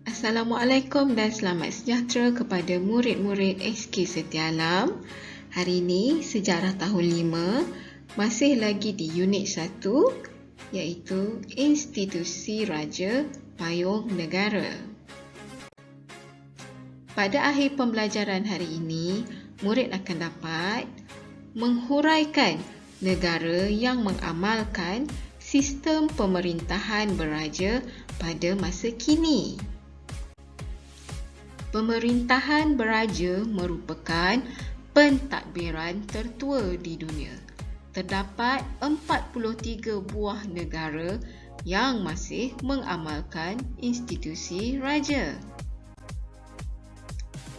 Assalamualaikum dan selamat sejahtera kepada murid-murid SK Setia Alam. Hari ini sejarah tahun 5 masih lagi di unit 1 iaitu Institusi Raja Payung Negara. Pada akhir pembelajaran hari ini, murid akan dapat menghuraikan negara yang mengamalkan sistem pemerintahan beraja pada masa kini. Pemerintahan beraja merupakan pentadbiran tertua di dunia. Terdapat 43 buah negara yang masih mengamalkan institusi raja.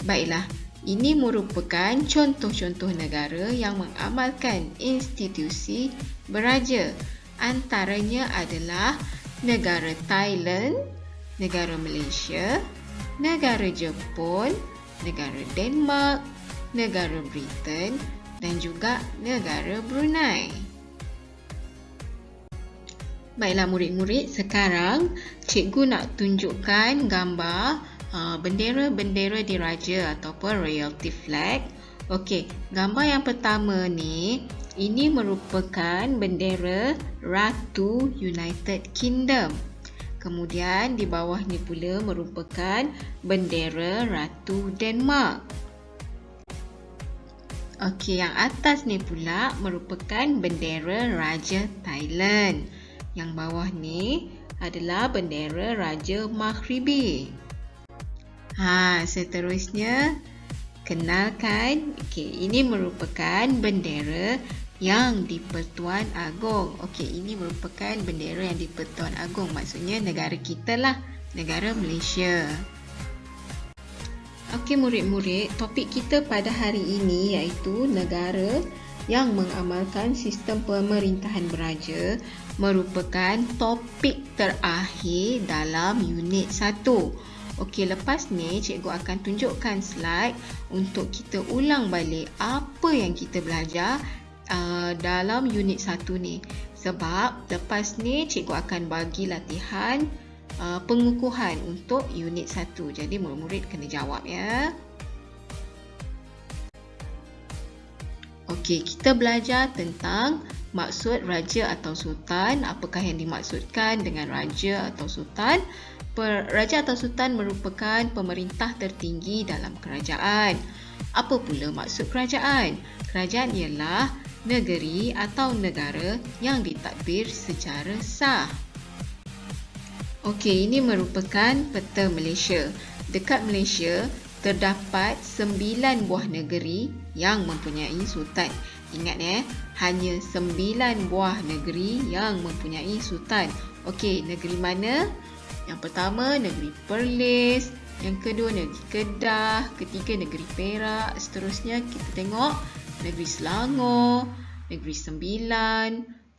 Baiklah, ini merupakan contoh-contoh negara yang mengamalkan institusi beraja. Antaranya adalah negara Thailand, negara Malaysia, negara Jepun, negara Denmark, negara Britain dan juga negara Brunei. Baiklah murid-murid, sekarang cikgu nak tunjukkan gambar bendera-bendera diraja ataupun royalty flag. Okey, gambar yang pertama ni, ini merupakan bendera Ratu United Kingdom. Kemudian di bawah ni pula merupakan bendera Ratu Denmark. Okey, yang atas ni pula merupakan bendera Raja Thailand. Yang bawah ni adalah bendera Raja Maghribi. Seterusnya kenalkan. Okey, ini merupakan bendera yang di Pertuan Agong. Okey, ini merupakan bendera yang di Pertuan Agong. Maksudnya negara kita lah, negara Malaysia. Okey murid-murid, topik kita pada hari ini iaitu negara yang mengamalkan sistem pemerintahan beraja merupakan topik terakhir dalam unit 1. Okey, lepas ni cikgu akan tunjukkan slide untuk kita ulang balik apa yang kita belajar dalam unit 1 ni. Sebab lepas ni cikgu akan bagi latihan pengukuhan untuk unit 1. Jadi murid-murid kena jawab ya. Okey, kita belajar tentang maksud raja atau sultan. Apakah yang dimaksudkan dengan raja atau sultan? Raja atau sultan merupakan pemerintah tertinggi dalam kerajaan. Apa pula maksud kerajaan? Kerajaan ialah negeri atau negara yang ditadbir secara sah. Okey, ini merupakan peta Malaysia. Dekat Malaysia terdapat 9 buah negeri yang mempunyai sultan. Ingat hanya 9 buah negeri yang mempunyai sultan. Okey, negeri mana? Yang pertama negeri Perlis, yang kedua negeri Kedah, ketiga negeri Perak, seterusnya kita tengok negeri Selangor, negeri Sembilan,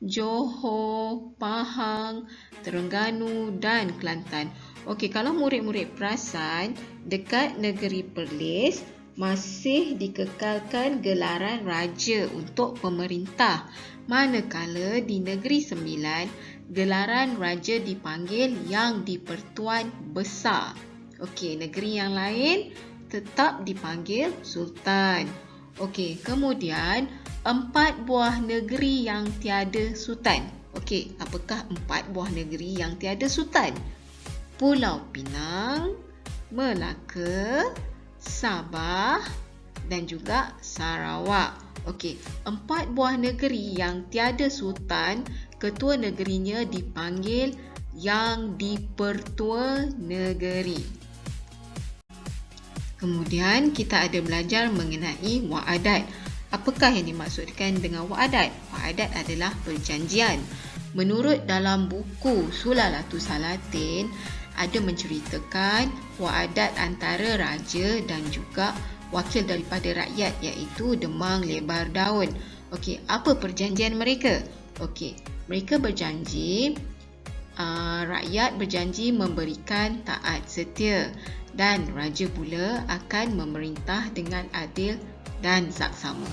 Johor, Pahang, Terengganu dan Kelantan. Okey, kalau murid-murid perasan, dekat negeri Perlis masih dikekalkan gelaran raja untuk pemerintah. Manakala di negeri Sembilan, gelaran raja dipanggil Yang di-Pertuan Besar. Okey, negeri yang lain tetap dipanggil sultan. Okey, kemudian 4 buah negeri yang tiada sultan. Okey, apakah 4 buah negeri yang tiada sultan? Pulau Pinang, Melaka, Sabah dan juga Sarawak. Okey, 4 buah negeri yang tiada sultan, ketua negerinya dipanggil Yang di-Pertua Negeri. Kemudian kita ada belajar mengenai wa'adat. Apakah yang dimaksudkan dengan wa'adat? Wa'adat adalah perjanjian. Menurut dalam buku Sulalatu Salatin, ada menceritakan wa'adat antara raja dan juga wakil daripada rakyat iaitu Demang Lebar Daun. Okey, apa perjanjian mereka? Okey, mereka berjanji, rakyat berjanji memberikan taat setia dan raja pula akan memerintah dengan adil dan saksama.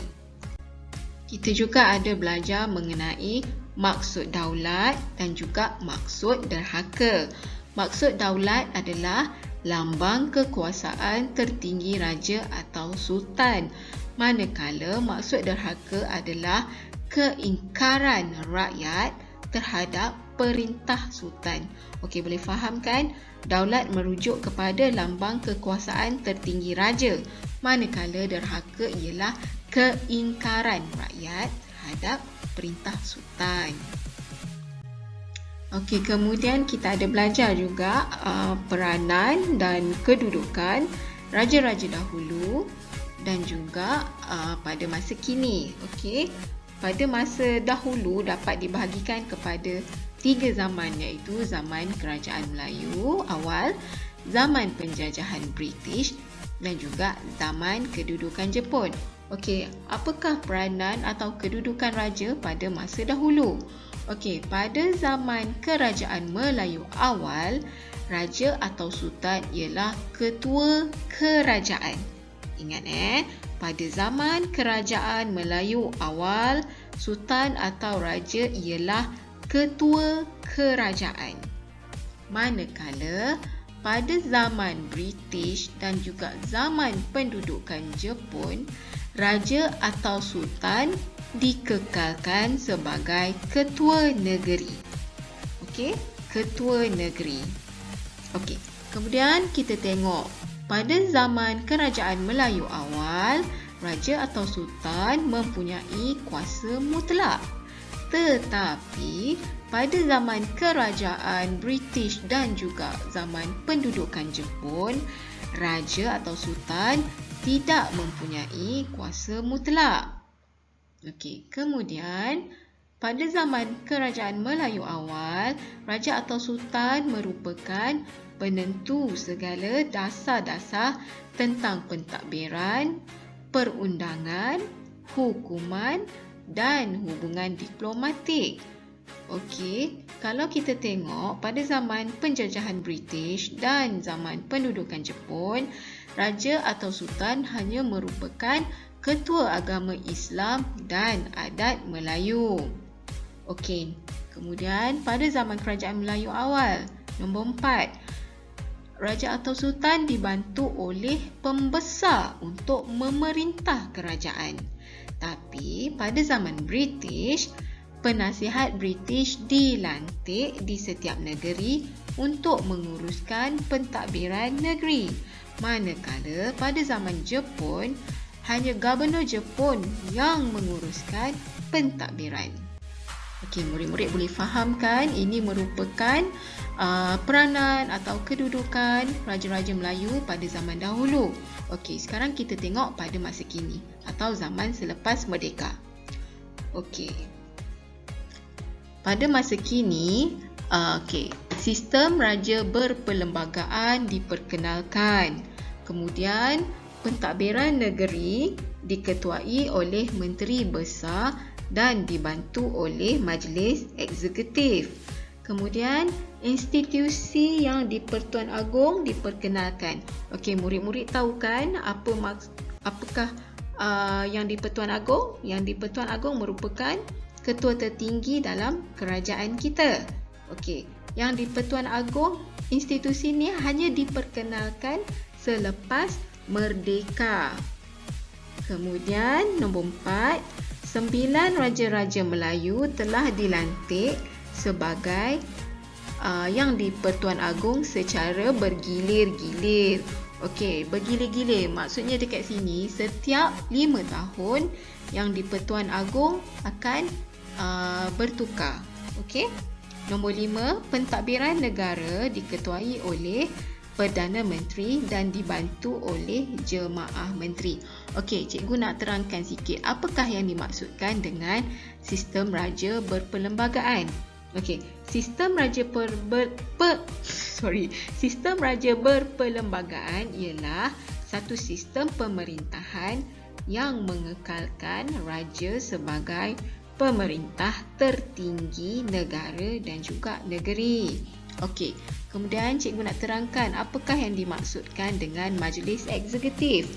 Kita juga ada belajar mengenai maksud daulat dan juga maksud derhaka. Maksud daulat adalah lambang kekuasaan tertinggi raja atau sultan. Manakala maksud derhaka adalah keingkaran rakyat terhadap perintah sultan. Okey, boleh faham kan? Daulat merujuk kepada lambang kekuasaan tertinggi raja. Manakala derhaka ialah keingkaran rakyat terhadap perintah sultan. Okey, kemudian kita ada belajar juga peranan dan kedudukan raja-raja dahulu dan juga pada masa kini. Okey, pada masa dahulu dapat dibahagikan kepada 3 zaman, iaitu zaman Kerajaan Melayu awal, zaman penjajahan British dan juga zaman kedudukan Jepun. Okey, apakah peranan atau kedudukan raja pada masa dahulu? Okey, pada zaman Kerajaan Melayu awal, raja atau sultan ialah ketua kerajaan. Ingat pada zaman Kerajaan Melayu awal, sultan atau raja ialah ketua kerajaan. Manakala pada zaman British dan juga zaman pendudukan Jepun, raja atau sultan dikekalkan sebagai ketua negeri. Okey, ketua negeri. Okey, kemudian kita tengok pada zaman Kerajaan Melayu awal, raja atau sultan mempunyai kuasa mutlak. Tetapi pada zaman Kerajaan British dan juga zaman pendudukan Jepun, raja atau sultan tidak mempunyai kuasa mutlak. Okey, kemudian pada zaman Kerajaan Melayu awal, raja atau sultan merupakan penentu segala dasar-dasar tentang pentadbiran, perundangan, hukuman dan hubungan diplomatik. Okey, kalau kita tengok pada zaman penjajahan British dan zaman pendudukan Jepun, raja atau sultan hanya merupakan ketua agama Islam dan adat Melayu. Okey, kemudian pada zaman Kerajaan Melayu awal, nombor 4, raja atau sultan dibantu oleh pembesar untuk memerintah kerajaan. Tapi pada zaman British, penasihat British dilantik di setiap negeri untuk menguruskan pentadbiran negeri. Manakala pada zaman Jepun, hanya Gubernur Jepun yang menguruskan pentadbiran. Okey, murid-murid boleh fahamkan ini merupakan peranan atau kedudukan raja-raja Melayu pada zaman dahulu. Okey, sekarang kita tengok pada masa kini atau zaman selepas merdeka. Okey. Pada masa kini, sistem raja berperlembagaan diperkenalkan. Kemudian, pentadbiran negeri diketuai oleh menteri besar dan dibantu oleh majlis eksekutif. Kemudian, institusi yang di Pertuan Agong diperkenalkan. Okey, murid-murid tahu kan apakah yang di Pertuan Agong? Yang di Pertuan Agong merupakan ketua tertinggi dalam kerajaan kita. Okey, yang di Pertuan Agong, institusi ini hanya diperkenalkan selepas merdeka. Kemudian nombor 4, 9 raja-raja Melayu telah dilantik sebagai yang di Pertuan Agong secara bergilir-gilir. Okey, bergilir-gilir maksudnya dekat sini setiap 5 tahun yang di Pertuan Agong akan bertukar. Okey. Nombor 5, pentadbiran negara diketuai oleh Perdana Menteri dan dibantu oleh Jemaah Menteri. Okey, cikgu nak terangkan sikit apakah yang dimaksudkan dengan sistem raja berperlembagaan. Okey, sistem raja berperlembagaan ialah satu sistem pemerintahan yang mengekalkan raja sebagai pemerintah tertinggi negara dan juga negeri. Okey, kemudian cikgu nak terangkan apakah yang dimaksudkan dengan majlis eksekutif.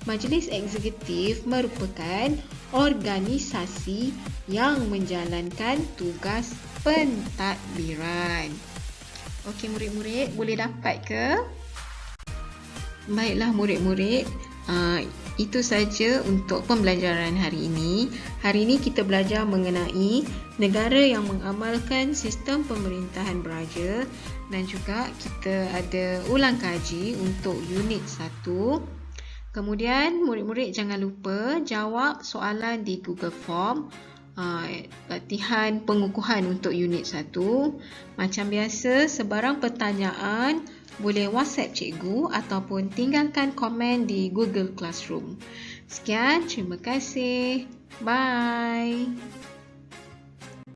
Majlis eksekutif merupakan organisasi yang menjalankan tugas pentadbiran. Okey murid-murid, boleh dapat ke? Baiklah murid-murid, itu saja untuk pembelajaran hari ini. Hari ini kita belajar mengenai negara yang mengamalkan sistem pemerintahan beraja dan juga kita ada ulang kaji untuk unit 1. Kemudian murid-murid jangan lupa jawab soalan di Google Form. Latihan pengukuhan untuk unit 1. Macam biasa, sebarang pertanyaan boleh WhatsApp cikgu ataupun tinggalkan komen di Google Classroom. Sekian, terima kasih. Bye.